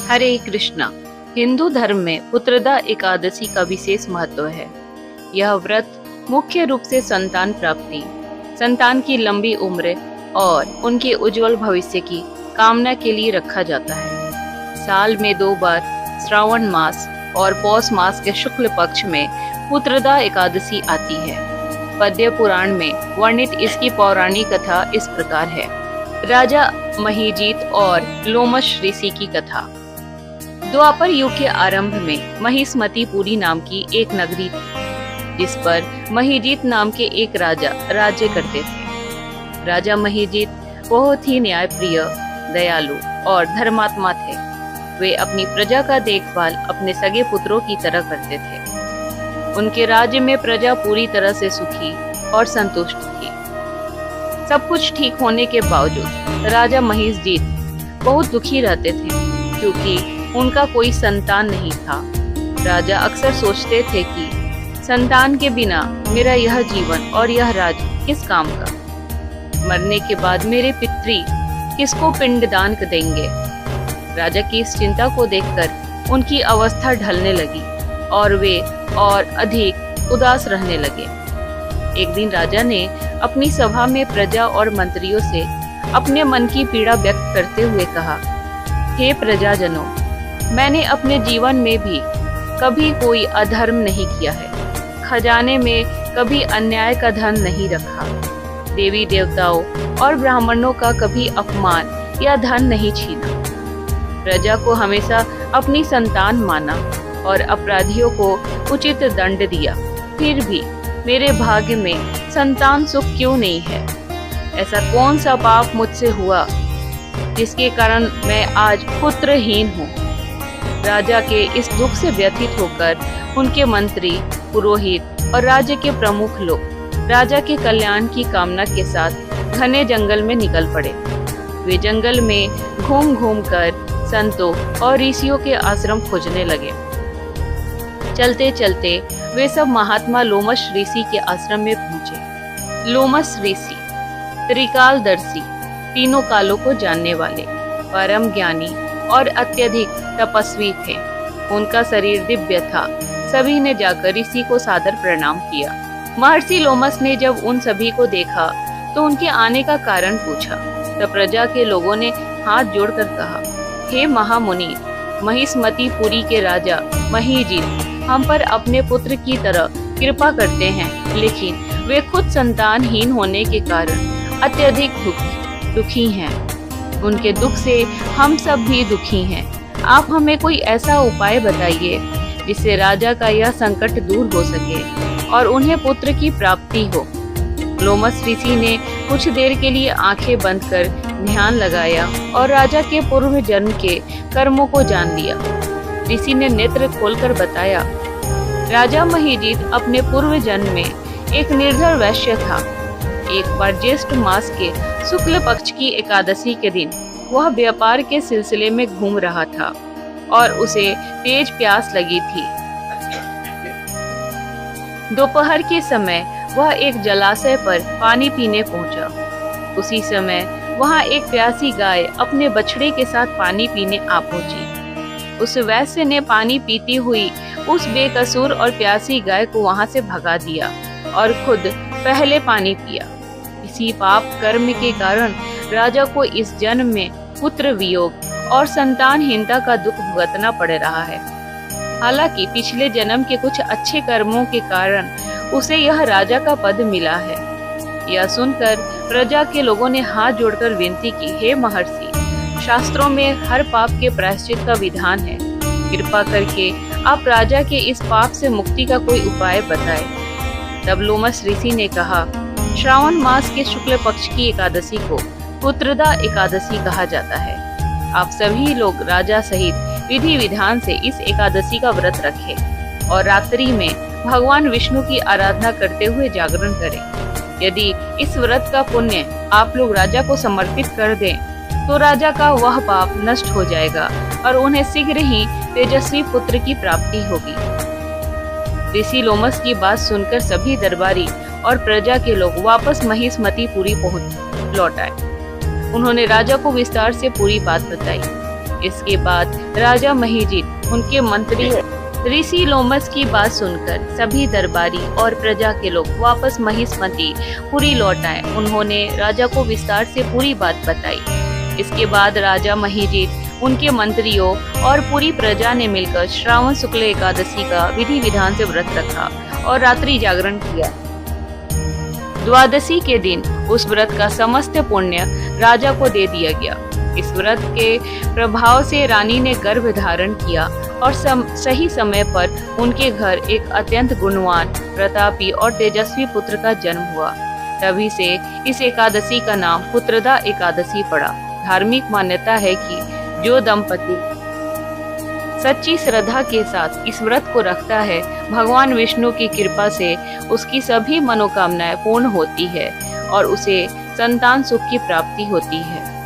हरे कृष्णा। हिंदू धर्म में पुत्रदा एकादशी का विशेष महत्व है। यह व्रत मुख्य रूप से संतान प्राप्ति, संतान की लंबी उम्र और उनके उज्जवल भविष्य की कामना के लिए रखा जाता है। साल में 2 बार श्रावण मास और पौष मास के शुक्ल पक्ष में पुत्रदा एकादशी आती है। पद्म पुराण में वर्णित इसकी पौराणिक कथा इस प्रकार है। राजा महीजीत और लोमश ऋषि की कथा। द्वापर युग के आरंभ में महिष्मतीपुरी नाम की एक नगरी थी, जिस पर महीजीत नाम के एक राजा राज्य करते थे। राजा महीजीत बहुत ही न्यायप्रिय, दयालु और धर्मात्मा थे। वे अपनी प्रजा का देखभाल अपने सगे पुत्रों की तरह करते थे। उनके राज्य में प्रजा पूरी तरह से सुखी और संतुष्ट थी। सब कुछ ठीक होने के बावजूद राजा महीजीत बहुत दुखी रहते थे, क्योंकि उनका कोई संतान नहीं था। राजा अक्सर सोचते थे कि संतान के बिना मेरा यह जीवन और यह राज्य किस काम का। मरने के बाद मेरे पितृ किसको पिंडदान देंगे। राजा की इस चिंता को देखकर उनकी अवस्था ढलने लगी और वे और अधिक उदास रहने लगे। एक दिन राजा ने अपनी सभा में प्रजा और मंत्रियों से अपने मन की पीड़ा व्यक्त करते हुए कहा, हे प्रजाजनों, मैंने अपने जीवन में भी कभी कोई अधर्म नहीं किया है। खजाने में कभी अन्याय का धन नहीं रखा। देवी देवताओं और ब्राह्मणों का कभी अपमान या धन नहीं छीना। प्रजा को हमेशा अपनी संतान माना और अपराधियों को उचित दंड दिया। फिर भी मेरे भाग्य में संतान सुख क्यों नहीं है? ऐसा कौन सा पाप मुझसे हुआ जिसके कारण मैं आज पुत्रहीन हूँ? राजा के इस दुख से व्यथित होकर उनके मंत्री, पुरोहित और राज्य के प्रमुख लोग राजा के कल्याण की कामना के साथ घने जंगल में निकल पड़े। वे जंगल में घूम घूम कर संतों और ऋषियों के आश्रम खोजने लगे। चलते चलते वे सब महात्मा लोमश ऋषि के आश्रम में पहुंचे। लोमश ऋषि त्रिकालदर्शी, तीनों कालों को जानने वाले, परम ज्ञानी और अत्यधिक तपस्वी थे। उनका शरीर दिव्य था। सभी ने जाकर ऋषि को सादर प्रणाम किया। महर्षि लोमस ने जब उन सभी को देखा तो उनके आने का कारण पूछा। तब प्रजा के लोगों ने हाथ जोड़कर कहा, हे महामुनि, महिष्मतीपुरी के राजा महीजीत हम पर अपने पुत्र की तरह कृपा करते हैं, लेकिन वे खुद संतानहीन होने के कारण अत्यधिक दुखी हैं। उनके दुख से हम सब भी दुखी हैं। आप हमें कोई ऐसा उपाय बताइए जिससे राजा का यह संकट दूर हो सके और उन्हें पुत्र की प्राप्ति हो। लोमस ऋषि ने कुछ देर के लिए आंखें बंद कर ध्यान लगाया और राजा के पूर्व जन्म के कर्मों को जान लिया। ऋषि ने नेत्र खोलकर बताया, राजा महीजीत अपने पूर्व जन्म में एक निर्धर वैश्य था। एक बार ज्येष्ठ मास के शुक्ल पक्ष की एकादशी के दिन वह व्यापार के सिलसिले में घूम रहा था और उसे तेज प्यास लगी थी। दोपहर के समय वह एक जलाशय पर पानी पीने पहुंचा। उसी समय वहां एक प्यासी गाय अपने बछड़े के साथ पानी पीने आ पहुंची। उस वैश्य ने पानी पीती हुई उस बेकसूर और प्यासी गाय को वहां से भगा दिया और खुद पहले पानी पिया। इसी पाप कर्म के कारण राजा को इस जन्म में पुत्र वियोग और संतानहीनता का दुख भुगतना पड़ रहा है। हालांकि पिछले जन्म के कुछ अच्छे कर्मों के कारण उसे यह राजा का पद मिला है। यह सुनकर प्रजा के लोगों ने हाथ जोड़कर विनती की, हे महर्षि, शास्त्रों में हर पाप के प्रायश्चित का विधान है। कृपा करके आप राजा के इस पाप से मुक्ति का कोई उपाय बताएं। तब लोमस ऋषि ने कहा, श्रावण मास के शुक्ल पक्ष की एकादशी को पुत्रदा एकादशी कहा जाता है। आप सभी लोग राजा सहित विधि विधान से इस एकादशी का व्रत रखें और रात्रि में भगवान विष्णु की आराधना करते हुए जागरण करें। यदि इस व्रत का पुण्य आप लोग राजा को समर्पित कर दें तो राजा का वह पाप नष्ट हो जाएगा और उन्हें शीघ्र ही तेजस्वी पुत्र की प्राप्ति होगी। ऋषि लोमस की बात सुनकर सभी दरबारी और प्रजा के लोग वापस महिष्मतीपुरी लौट आए। उन्होंने राजा को विस्तार से पूरी बात बताई। इसके बाद राजा महिजित उनके मंत्री ऋषि लोमस की बात सुनकर सभी दरबारी और प्रजा के लोग वापस महिष्मती पुरी लौट आए। उन्होंने राजा को विस्तार से पूरी बात बताई। इसके बाद राजा महिजित, उनके मंत्रियों और पूरी प्रजा ने मिलकर श्रावण शुक्ल एकादशी का विधि विधान से व्रत रखा और रात्रि जागरण किया। द्वादशी के दिन उस व्रत का समस्त पुण्य राजा को दे दिया गया। इस व्रत के प्रभाव से रानी ने गर्भ धारण किया और सही समय पर उनके घर एक अत्यंत गुणवान, प्रतापी और तेजस्वी पुत्र का जन्म हुआ। तभी से इस एकादशी का नाम पुत्रदा एकादशी पड़ा। धार्मिक मान्यता है कि जो दंपति सच्ची श्रद्धा के साथ इस व्रत को रखता है, भगवान विष्णु की कृपा से उसकी सभी मनोकामनाएं पूर्ण होती है और उसे संतान सुख की प्राप्ति होती है।